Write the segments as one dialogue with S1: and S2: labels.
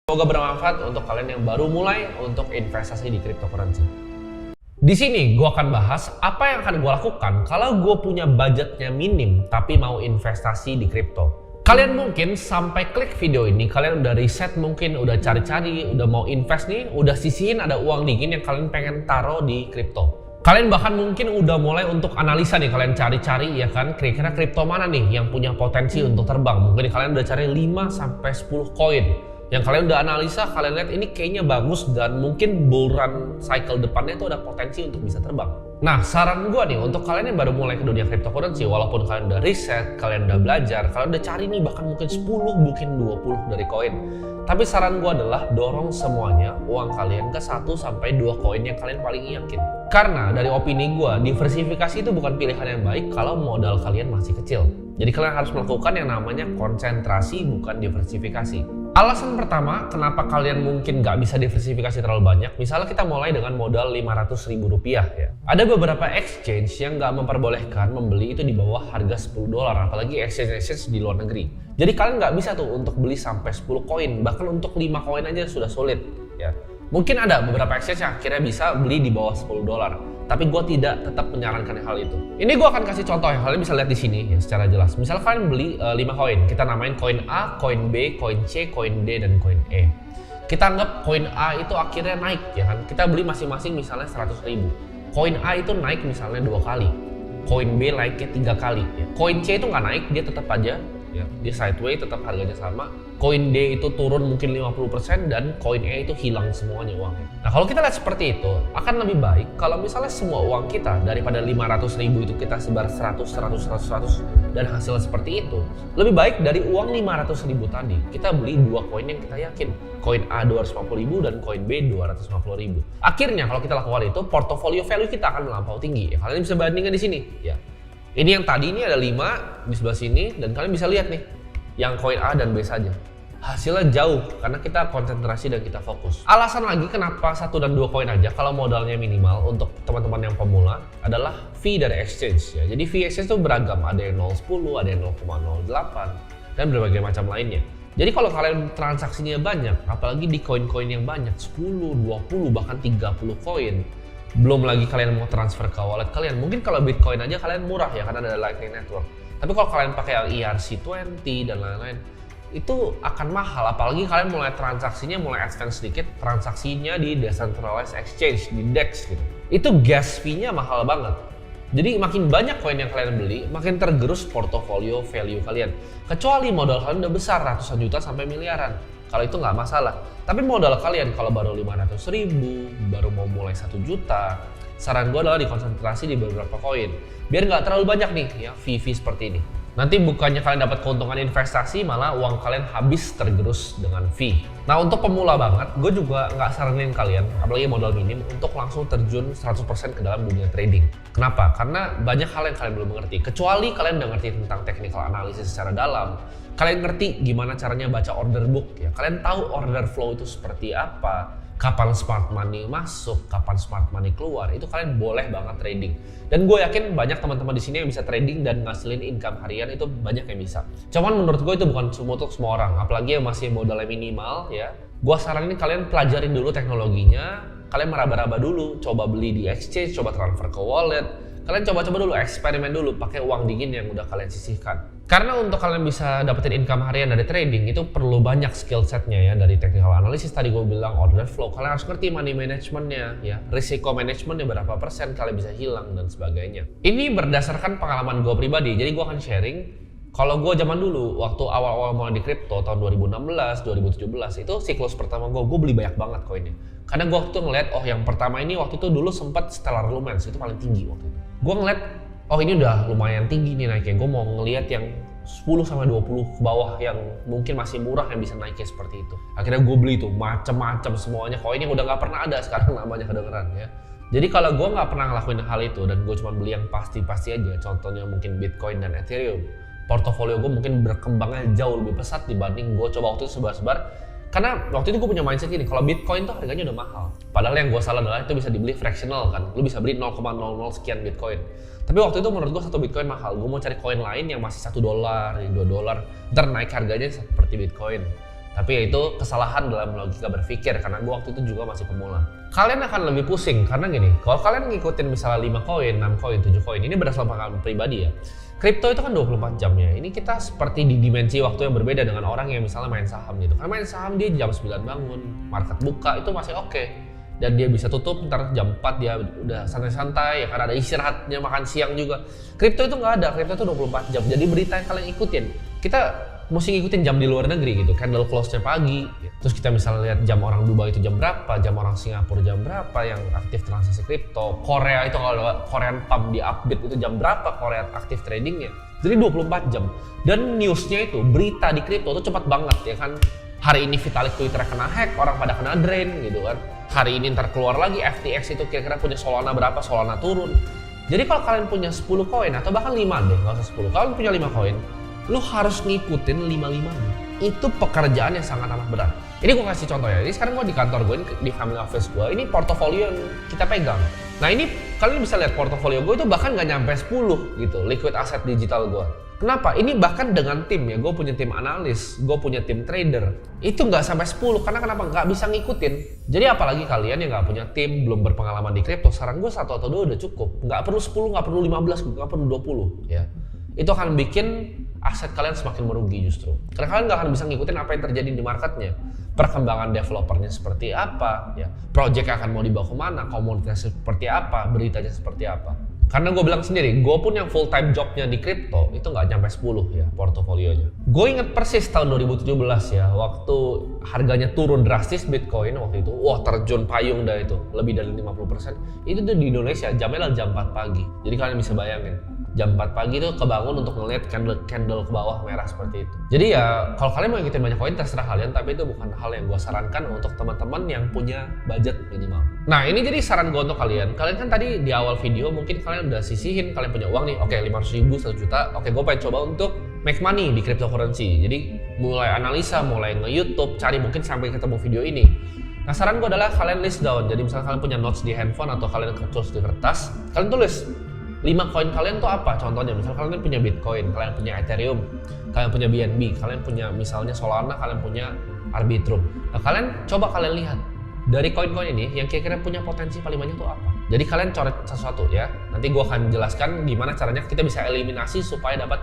S1: Semoga bermanfaat untuk kalian yang baru mulai untuk investasi di cryptocurrency. Di sini gue akan bahas apa yang akan gue lakukan kalau gue punya budgetnya minim tapi mau investasi di kripto. Kalian mungkin sampai klik video ini, kalian udah riset mungkin, udah cari-cari, udah mau invest nih, udah sisihin ada uang dingin yang kalian pengen taruh di kripto. Kalian bahkan mungkin udah mulai untuk analisa nih, kalian cari-cari ya kan, kira-kira kripto mana nih yang punya potensi untuk terbang. Mungkin kalian udah cari 5-10 koin yang kalian udah analisa, kalian lihat ini kayaknya bagus dan mungkin bull run cycle depannya itu ada potensi untuk bisa terbang. Nah, saran gue nih untuk kalian yang baru mulai ke dunia cryptocurrency, walaupun kalian udah riset, kalian udah belajar, kalian udah cari nih bahkan mungkin 10, mungkin 20 dari koin. Tapi saran gue adalah dorong semuanya uang kalian ke 1-2 koin yang kalian paling yakin. Karena dari opini gue, diversifikasi itu bukan pilihan yang baik kalau modal kalian masih kecil. Jadi kalian harus melakukan yang namanya konsentrasi, bukan diversifikasi. Alasan pertama, kenapa kalian mungkin nggak bisa diversifikasi terlalu banyak, misalnya kita mulai dengan modal Rp500.000 ya. Ada beberapa exchange yang nggak memperbolehkan membeli itu di bawah harga $10, apalagi exchange di luar negeri. Jadi kalian nggak bisa tuh untuk beli sampai 10 koin, bahkan untuk 5 koin aja sudah sulit ya. Mungkin ada beberapa exchange yang akhirnya bisa beli di bawah $10, tapi gue tidak tetap menyarankan hal itu. Ini gue akan kasih contoh yang kalian bisa lihat di sini ya secara jelas. Misal kalian beli 5 koin, kita namain koin A, koin B, koin C, koin D, dan koin E. Kita anggap koin A itu akhirnya naik ya kan. Kita beli masing-masing misalnya 100.000. Koin A itu naik misalnya 2 kali. Koin B naiknya 3 kali. Ya. Koin C itu nggak naik, dia tetap aja ya, dia sideways, tetap harganya sama. Koin D itu turun mungkin 50% dan koin E itu hilang semuanya uangnya. Nah, kalau kita lihat seperti itu, akan lebih baik kalau misalnya semua uang kita daripada 500.000 itu kita sebar 100 dan hasilnya seperti itu. Lebih baik dari uang 500.000 tadi, kita beli 2 koin yang kita yakin. Koin A 250.000 dan koin B 250.000. Akhirnya kalau kita lakukan itu, portofolio value kita akan melampau tinggi. Ya, kalian bisa bandingkan di sini ya. Ini yang tadi ini ada 5 di sebelah sini dan kalian bisa lihat nih yang koin A dan B saja. Hasilnya jauh karena kita konsentrasi dan kita fokus. Alasan lagi kenapa 1 dan 2 koin aja kalau modalnya minimal untuk teman-teman yang pemula adalah fee dari exchange ya. Jadi fee exchange itu beragam, ada yang 0,10, ada yang 0,08 dan berbagai macam lainnya. Jadi kalau kalian transaksinya banyak, apalagi di koin-koin yang banyak, 10, 20, bahkan 30 koin, belum lagi kalian mau transfer ke wallet kalian. Mungkin kalau Bitcoin aja kalian murah ya karena ada Lightning Network. Tapi kalau kalian pakai yang ERC20 dan lain-lain, itu akan mahal. Apalagi kalian mulai transaksinya mulai advance sedikit, transaksinya di decentralized exchange, di DEX gitu. Itu gas fee-nya mahal banget. Jadi makin banyak koin yang kalian beli, makin tergerus portofolio value kalian. Kecuali modal kalian udah besar, ratusan juta sampai miliaran. Kalau itu nggak masalah. Tapi modal kalian kalau baru 500.000, baru mau mulai 1 juta, saran gue adalah dikonsentrasi di beberapa koin. Biar nggak terlalu banyak nih ya fee-fee seperti ini. Nanti bukannya kalian dapat keuntungan investasi, malah uang kalian habis tergerus dengan fee. Nah, untuk pemula banget, gue juga nggak saranin kalian, apalagi modal minim, untuk langsung terjun 100% ke dalam dunia trading. Kenapa? Karena banyak hal yang kalian belum mengerti. Kecuali kalian udah ngerti tentang technical analysis secara dalam, kalian ngerti gimana caranya baca order book, ya. Kalian tahu order flow itu seperti apa, kapan smart money masuk, kapan smart money keluar, itu kalian boleh banget trading. Dan gue yakin banyak teman-teman di sini yang bisa trading dan ngasilin income harian, itu banyak yang bisa. Cuman menurut gue itu bukan untuk semua orang, apalagi yang masih modalnya minimal ya. Gue saranin kalian pelajarin dulu teknologinya, kalian meraba-raba dulu, coba beli di exchange, coba transfer ke wallet. Kalian coba-coba dulu, eksperimen dulu, pakai uang dingin yang udah kalian sisihkan. Karena untuk kalian bisa dapetin income harian dari trading itu perlu banyak skill setnya ya, dari technical analysis tadi gue bilang, order flow, kalian harus ngerti money managementnya ya, risiko manajemennya berapa persen kalian bisa hilang dan sebagainya. Ini berdasarkan pengalaman gue pribadi, jadi gue akan sharing. Kalau gue zaman dulu, waktu awal-awal mulai di crypto tahun 2016, 2017 itu siklus pertama gue beli banyak banget koinnya. Karena gue tuh ngeliat, oh yang pertama ini waktu itu dulu sempat Stellar Lumens, itu paling tinggi waktu itu. Gue ngeliat, oh ini udah lumayan tinggi nih naiknya, gue mau ngeliat yang 10-20 ke bawah yang mungkin masih murah yang bisa naiknya seperti itu. Akhirnya gue beli tuh macem-macem semuanya, koin yang udah gak pernah ada sekarang namanya kedengeran ya. Jadi kalau gue gak pernah ngelakuin hal itu dan gue cuma beli yang pasti-pasti aja, contohnya mungkin Bitcoin dan Ethereum, portofolio gue mungkin berkembangnya jauh lebih pesat dibanding gue coba waktu itu sebar-sebar. Karena waktu itu gue punya mindset gini, kalau Bitcoin tuh harganya udah mahal. Padahal yang gue salah adalah itu bisa dibeli fractional kan, lu bisa beli 0,00 sekian Bitcoin. Tapi waktu itu menurut gue 1 Bitcoin mahal, gue mau cari koin lain yang masih $1, $2, ntar naik harganya seperti Bitcoin. Tapi ya itu kesalahan dalam logika berpikir karena gue waktu itu juga masih pemula. Kalian akan lebih pusing karena gini, kalau kalian ngikutin misalnya 5 koin, 6 koin, 7 koin, ini berdasarkan pengalaman pribadi ya. Kripto itu kan 24 jam ya. Ini kita seperti di dimensi waktu yang berbeda dengan orang yang misalnya main saham gitu. Karena main saham dia jam 9 bangun, market buka itu masih oke. Dan dia bisa tutup ntar jam 4 dia udah santai-santai ya karena ada istirahatnya, makan siang juga. Kripto itu nggak ada, kripto itu 24 jam. Jadi berita yang kalian ikutin, kita mesti ngikutin jam di luar negeri gitu, candle close-nya pagi. Terus kita misalnya lihat jam orang Dubai itu jam berapa, jam orang Singapura jam berapa yang aktif transaksi kripto. Korea itu kalau Korean Pump di update itu jam berapa Korea aktif tradingnya. Jadi 24 jam. Dan newsnya itu, berita di kripto itu cepat banget ya kan. Hari ini Vitalik Twitter kena hack, orang pada kena drain gitu kan. Hari ini ntar keluar lagi FTX itu kira-kira punya Solana berapa, Solana turun. Jadi kalau kalian punya 10 koin atau bahkan 5 deh, nggak usah 10. Kalau kalian punya 5 koin, lu harus ngikutin 5-5-nya. Itu pekerjaan yang sangat amat berat. Ini gue kasih contoh ya. Ini sekarang gue di kantor gue, di family office gue. Ini portofolio yang kita pegang. Nah ini kalian bisa lihat portofolio gue itu bahkan nggak nyampe 10 gitu, liquid asset digital gue. Kenapa? Ini bahkan dengan tim ya, gue punya tim analis, gue punya tim trader. Itu nggak sampai 10, karena kenapa? Nggak bisa ngikutin. Jadi apalagi kalian yang nggak punya tim, belum berpengalaman di kripto, saran gue 1 atau 2 udah cukup. Nggak perlu 10, nggak perlu 15, nggak perlu 20 ya. Itu akan bikin aset kalian semakin merugi justru. Karena kalian nggak akan bisa ngikutin apa yang terjadi di marketnya. Perkembangan developernya seperti apa, ya, project akan mau dibawa kemana, komunitasnya seperti apa, beritanya seperti apa. Karena gue bilang sendiri, gue pun yang full time jobnya di kripto itu nggak nyampe 10 ya portofolionya. Gue inget persis tahun 2017 ya, waktu harganya turun drastis Bitcoin waktu itu, wah terjun payung dah itu, lebih dari 50%. Itu tuh di Indonesia, jamnya adalah jam 4 pagi. Jadi kalian bisa bayangin, jam 4 pagi itu kebangun untuk ngeliat candle ke bawah merah seperti itu. Jadi ya kalau kalian mau ngikutin banyak koin terserah kalian, tapi itu bukan hal yang gue sarankan untuk teman-teman yang punya budget minimal. Nah ini jadi saran gue untuk kalian. Kalian kan tadi di awal video mungkin kalian udah sisihin, kalian punya uang nih, oke 500.000, 1 juta, oke gue pengen coba untuk make money di cryptocurrency. Jadi mulai analisa, mulai nge-YouTube, cari mungkin sampai ketemu video ini. Nah saran gue adalah kalian list down. Jadi misalnya kalian punya notes di handphone atau kalian tulis di kertas, kalian tulis 5 koin kalian tuh apa? Contohnya misalnya kalian punya Bitcoin, kalian punya Ethereum, kalian punya BNB, kalian punya misalnya Solana, kalian punya Arbitrum. Nah kalian coba kalian lihat dari koin-koin ini yang kira-kira punya potensi paling banyak tuh apa. Jadi kalian coret sesuatu ya. Nanti gua akan jelaskan gimana caranya kita bisa eliminasi supaya dapat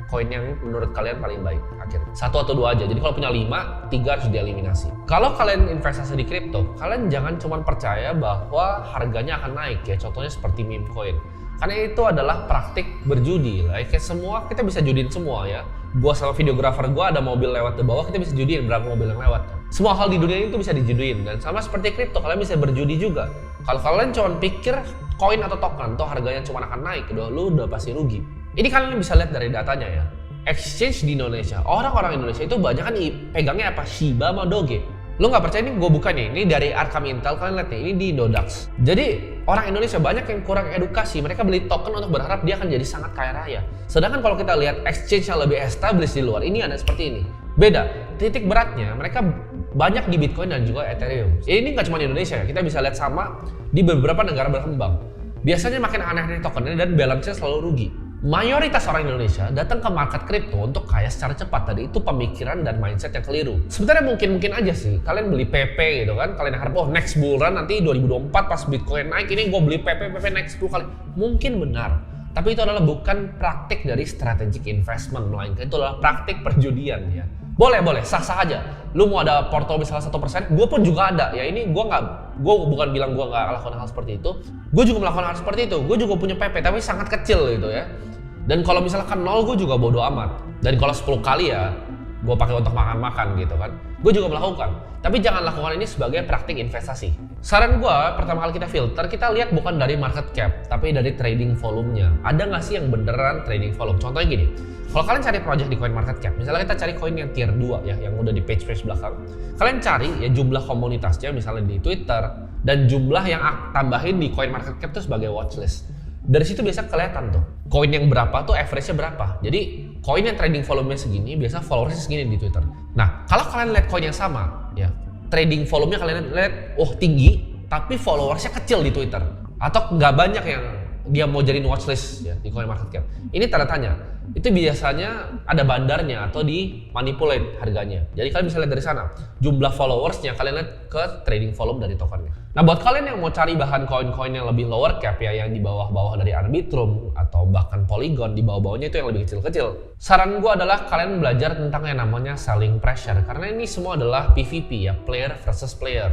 S1: koin yang menurut kalian paling baik akhirnya. 1 atau 2 aja. Jadi kalau punya 5, 3 harus dieliminasi. Kalau kalian investasi di kripto, kalian jangan cuma percaya bahwa harganya akan naik ya. Contohnya seperti meme coin. Karena itu adalah praktik berjudi lah. Kayak semua kita bisa judiin semua ya. Gua sama videografer gua ada mobil lewat di bawah, kita bisa judiin berapa mobil yang lewat. Semua hal di dunia itu bisa dijudiin, dan sama seperti kripto kalian bisa berjudi juga. Kalau kalian cuma pikir koin atau token tuh harganya cuma akan naik, lu udah pasti rugi. Ini kalian bisa lihat dari datanya ya. Exchange di Indonesia, orang-orang Indonesia itu banyak kan pegangnya apa? Shiba sama Doge. Lu nggak percaya ini gue buka nih, ini dari Arkham Intel, kalian lihat nih, ini di Indodax. Jadi orang Indonesia banyak yang kurang edukasi, mereka beli token untuk berharap dia akan jadi sangat kaya raya. Sedangkan kalau kita lihat exchange yang lebih established di luar, ini ada seperti ini. Beda, titik beratnya mereka banyak di Bitcoin dan juga Ethereum. Ini nggak cuma di Indonesia ya, kita bisa lihat sama di beberapa negara berkembang. Biasanya makin aneh-aneh tokennya dan balance-nya selalu rugi. Mayoritas orang Indonesia datang ke market kripto untuk kaya secara cepat. Tadi itu pemikiran dan mindset yang keliru. Sebenarnya mungkin aja sih kalian beli PP gitu kan, kalian harap next bull run nanti 2024 pas Bitcoin naik ini gue beli PP naik 10 kali. Mungkin benar, tapi itu adalah bukan praktik dari strategic investment, melainkan itu adalah praktik perjudian ya. Boleh, sah-sah aja. Lu mau ada porto misalnya 1%, gue pun juga ada. Ya ini gue bukan bilang gue nggak melakukan hal seperti itu. Gue juga melakukan hal seperti itu. Gue juga punya PP, tapi sangat kecil gitu ya. Dan kalau misalkan 0, gue juga bodo amat. Dan kalau 10 kali ya, gue pakai untuk makan-makan gitu kan. Gue juga melakukan. Tapi jangan lakukan ini sebagai praktik investasi. Saran gue, pertama kali kita filter, kita lihat bukan dari market cap, tapi dari trading volumenya. Ada nggak sih yang beneran trading volume? Contohnya gini, kalau kalian cari project di coin market cap, misalnya kita cari koin yang tier 2 ya, yang udah di page belakang. Kalian cari ya jumlah komunitasnya misalnya di Twitter, dan jumlah yang tambahin di coin market cap itu sebagai watchlist. Dari situ biasa kelihatan tuh, koin yang berapa tuh average-nya berapa. Jadi koin yang trading volumenya segini, biasa followersnya segini di Twitter. Nah, kalau kalian lihat koin yang sama, ya trading volumenya kalian lihat, tinggi, tapi followersnya kecil di Twitter. Atau nggak banyak yang dia mau jadiin watchlist ya di CoinMarketCap. Ini tanda tanya. Itu biasanya ada bandarnya atau di manipulate harganya. Jadi kalian bisa lihat dari sana. Jumlah followersnya kalian lihat ke trading volume dari tokennya. Nah buat kalian yang mau cari bahan koin-koin yang lebih lower cap ya, yang di bawah-bawah dari Arbitrum atau bahkan Polygon, di bawah-bawahnya itu yang lebih kecil-kecil. Saran gue adalah kalian belajar tentang yang namanya selling pressure. Karena ini semua adalah PVP ya, player versus player.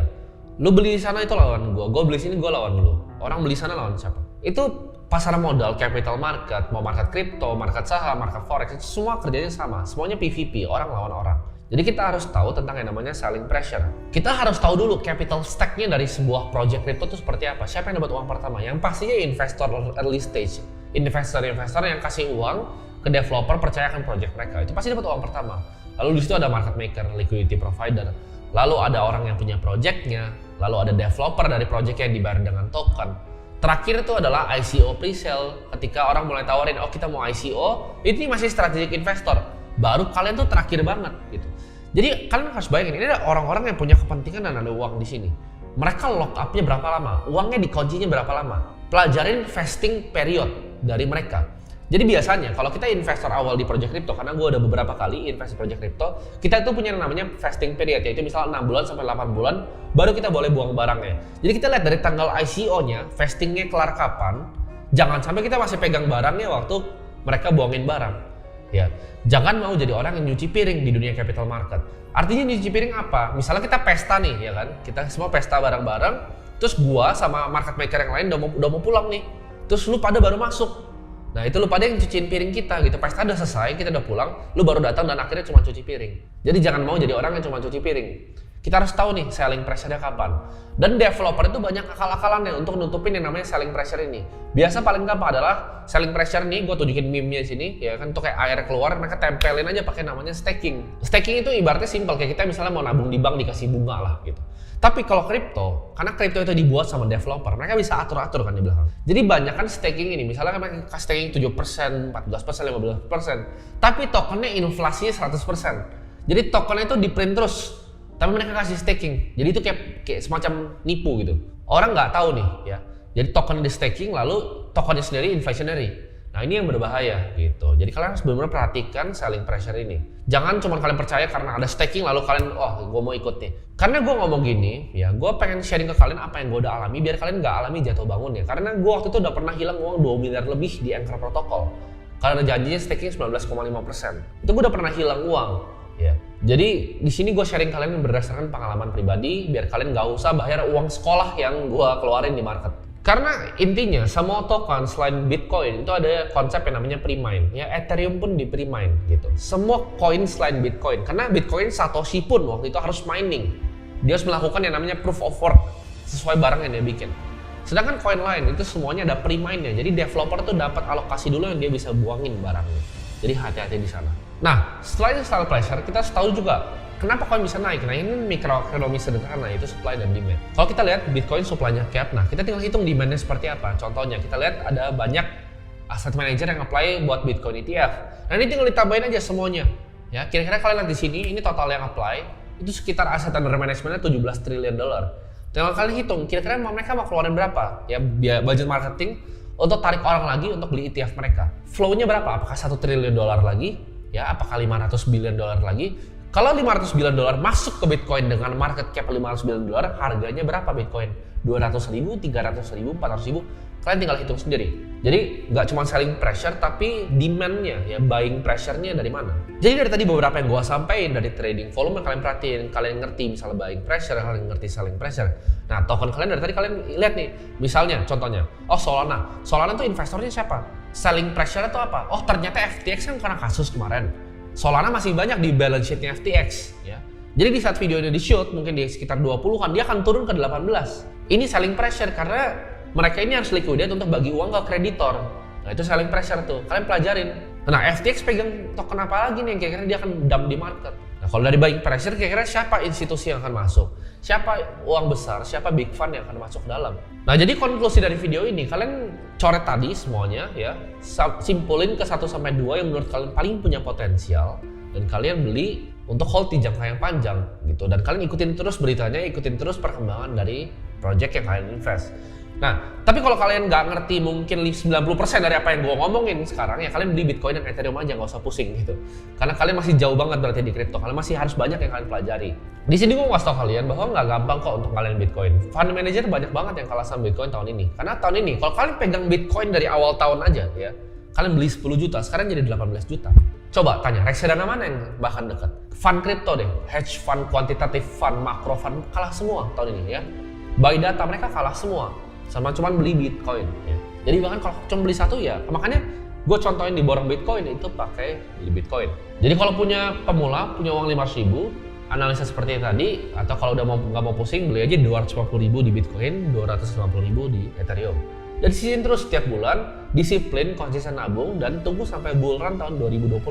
S1: Lu beli di sana itu lawan gue beli sini gue lawan lu. Orang beli sana lawan siapa? Itu pasar modal, capital market, mau market kripto, market saham, market forex, itu semua kerjanya sama. Semuanya PVP, orang lawan orang. Jadi kita harus tahu tentang yang namanya selling pressure. Kita harus tahu dulu capital stack-nya dari sebuah project kripto itu seperti apa. Siapa yang dapat uang pertama? Yang pastinya investor early stage. Investor-investor yang kasih uang ke developer percayakan project mereka. Itu pasti dapat uang pertama. Lalu di situ ada market maker, liquidity provider. Lalu ada orang yang punya project-nya. Lalu ada developer dari project yang dibayar dengan token. Terakhir itu adalah ICO pre-sale. Ketika orang mulai tawarin, oh kita mau ICO, ini masih strategic investor. Baru kalian tuh terakhir banget gitu. Jadi kalian harus bayangin, ini ada orang-orang yang punya kepentingan dan ada uang di sini. Mereka lock up-nya berapa lama? Uangnya dikuncinya berapa lama? Pelajarin vesting period dari mereka. Jadi biasanya kalau kita investor awal di project crypto, karena gue udah beberapa kali invest di project crypto, kita itu punya yang namanya vesting period, yaitu misalnya 6 bulan sampai 8 bulan baru kita boleh buang barangnya. Jadi kita lihat dari tanggal ICO-nya, vestingnya kelar kapan, jangan sampai kita masih pegang barangnya waktu mereka buangin barang. Ya, jangan mau jadi orang yang nyuci piring di dunia capital market. Artinya nyuci piring apa? Misalnya kita pesta nih, ya kan? Kita semua pesta bareng-bareng, terus gua sama market maker yang lain udah mau pulang nih. Terus lu pada baru masuk. Nah itu lu pada yang cuciin piring kita gitu, pesta udah selesai, kita udah pulang, lu baru datang dan akhirnya cuma cuci piring. Jadi jangan mau jadi orang yang cuma cuci piring. Kita harus tahu nih selling pressure-nya kapan. Dan developer itu banyak akal-akalannya untuk nutupin yang namanya selling pressure ini. Biasa paling gampang adalah selling pressure nih, gue tunjukin meme-nya di sini, ya kan, tuh kayak air keluar, mereka tempelin aja pakai namanya staking. Staking itu ibaratnya simpel, kayak kita misalnya mau nabung di bank dikasih bunga lah gitu. Tapi kalau kripto, karena kripto itu dibuat sama developer, mereka bisa atur-atur kan di belakang. Jadi banyak kan staking ini, misalnya kan mereka staking 7%, 14%, 15%. Tapi tokennya inflasinya 100%. Jadi tokennya itu di print terus, tapi mereka kasih staking. Jadi itu kayak semacam nipu gitu. Orang nggak tahu nih ya. Jadi token di staking lalu tokennya sendiri inflationary. Nah ini yang berbahaya gitu. Jadi kalian harus benar-benar perhatikan selling pressure ini. Jangan cuma kalian percaya karena ada staking lalu kalian, oh gue mau ikut nih. Karena gue ngomong gini, ya gue pengen sharing ke kalian apa yang gue udah alami biar kalian nggak alami jatuh bangun ya. Karena gue waktu itu udah pernah hilang uang 2 miliar lebih di Anchor Protocol. Karena janjinya staking 19,5%. Itu gue udah pernah hilang uang. Ya. Jadi di sini gue sharing kalian berdasarkan pengalaman pribadi biar kalian nggak usah bayar uang sekolah yang gue keluarin di market. Karena intinya semua token selain Bitcoin itu ada konsep yang namanya pre-mine. Ya Ethereum pun di pre-mine gitu. Semua koin selain Bitcoin. Karena Bitcoin Satoshi pun waktu itu harus mining. Dia harus melakukan yang namanya proof of work sesuai barang yang dia bikin. Sedangkan koin lain itu semuanya ada pre-mine-nya. Jadi developer tuh dapat alokasi dulu yang dia bisa buangin barangnya. Jadi hati-hati di sana. Nah, selain selling pressure, kita harus tahu juga kenapa koin bisa naik. Nah, ini mikroekonomi sederhana, yaitu supply dan demand. Kalau kita lihat Bitcoin supply-nya cap, nah kita tinggal hitung demand-nya seperti apa. Contohnya, kita lihat ada banyak asset manager yang apply buat Bitcoin ETF. Nah, ini tinggal ditambahin aja semuanya. Ya, kira-kira kalian lihat di sini, ini total yang apply, itu sekitar aset under management-nya 17 triliun dolar. Tinggal kalian hitung, kira-kira mereka mau keluarin berapa? Ya, budget marketing untuk tarik orang lagi untuk beli ETF mereka. Flow-nya berapa? Apakah 1 triliun dolar lagi? Ya, apakah 500 billion dolar lagi? Kalau 500 billion dolar masuk ke Bitcoin dengan market cap 500 billion dolar, harganya berapa Bitcoin? 200 ribu, 300 ribu, 400 ribu? Kalian tinggal hitung sendiri. Jadi nggak cuma selling pressure, tapi demand-nya, ya buying pressure-nya dari mana? Jadi dari tadi beberapa yang gue sampaikan dari trading volume yang kalian perhatiin, kalian ngerti misalnya buying pressure, kalian ngerti selling pressure. Nah token kalian dari tadi kalian lihat nih, misalnya contohnya, oh Solana. Solana tuh investornya siapa? Selling pressure itu apa? Oh ternyata FTX kan karena kasus kemarin. Solana masih banyak di balance sheet-nya FTX ya. Jadi di saat video ini di-shoot mungkin di sekitar 20-an dia akan turun ke 18. Ini selling pressure karena mereka ini harus liquidate untuk bagi uang ke kreditor. Nah itu selling pressure tuh, kalian pelajarin. Nah FTX pegang token apa lagi nih yang kira-kira dia akan dump di market. Nah kalau dari buying pressure kira-kira siapa institusi yang akan masuk? Siapa uang besar, siapa big fund yang akan masuk dalam? Nah jadi konklusi dari video ini, kalian coret tadi semuanya ya, simpulin ke 1-2 yang menurut kalian paling punya potensial dan kalian beli untuk hold di jangka yang panjang gitu. Dan kalian ikutin terus beritanya, ikutin terus perkembangan dari project yang kalian invest. Nah, tapi kalau kalian nggak ngerti mungkin 90% dari apa yang gue ngomongin sekarang, ya kalian beli Bitcoin dan Ethereum aja, nggak usah pusing gitu. Karena kalian masih jauh banget berarti di kripto, kalian masih harus banyak yang kalian pelajari. Di sini gue mau kasih tau kalian bahwa nggak gampang kok untuk kalian Bitcoin. Fund manager banyak banget yang kalah sama Bitcoin tahun ini. Karena tahun ini, kalau kalian pegang Bitcoin dari awal tahun aja ya, kalian beli 10 juta, sekarang jadi 18 juta. Coba tanya, reksadana mana yang bahkan dekat? Fund kripto deh, hedge fund, quantitative fund, macro fund, kalah semua tahun ini ya. Buy data mereka kalah semua. Sama cuman beli Bitcoin ya. Jadi bahkan kalau cuma beli satu ya, makanya gue contohin di borong Bitcoin itu pakai beli Bitcoin. Jadi kalau punya pemula, punya uang 500.000, analisa seperti tadi, atau kalau udah nggak mau pusing, beli aja 250.000 di Bitcoin, 250.000 di Ethereum. Dan sisihin terus setiap bulan, disiplin, konsisten nabung, dan tunggu sampai bull run tahun 2025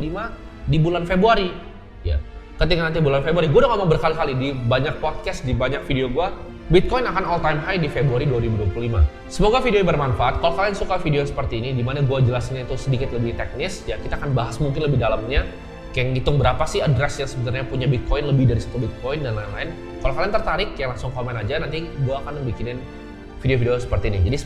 S1: di bulan Februari. Ya, ketika nanti bulan Februari, gue udah ngomong berkali-kali di banyak podcast, di banyak video gue, Bitcoin akan all time high di Februari 2025. Semoga video ini bermanfaat. Kalau kalian suka video seperti ini, dimana gue jelasinnya itu sedikit lebih teknis, ya kita akan bahas mungkin lebih dalamnya. Kayak ngitung berapa sih address yang sebenarnya punya Bitcoin, lebih dari 1 Bitcoin, dan lain-lain. Kalau kalian tertarik, ya langsung komen aja, nanti gue akan bikinin video-video seperti ini. Jadi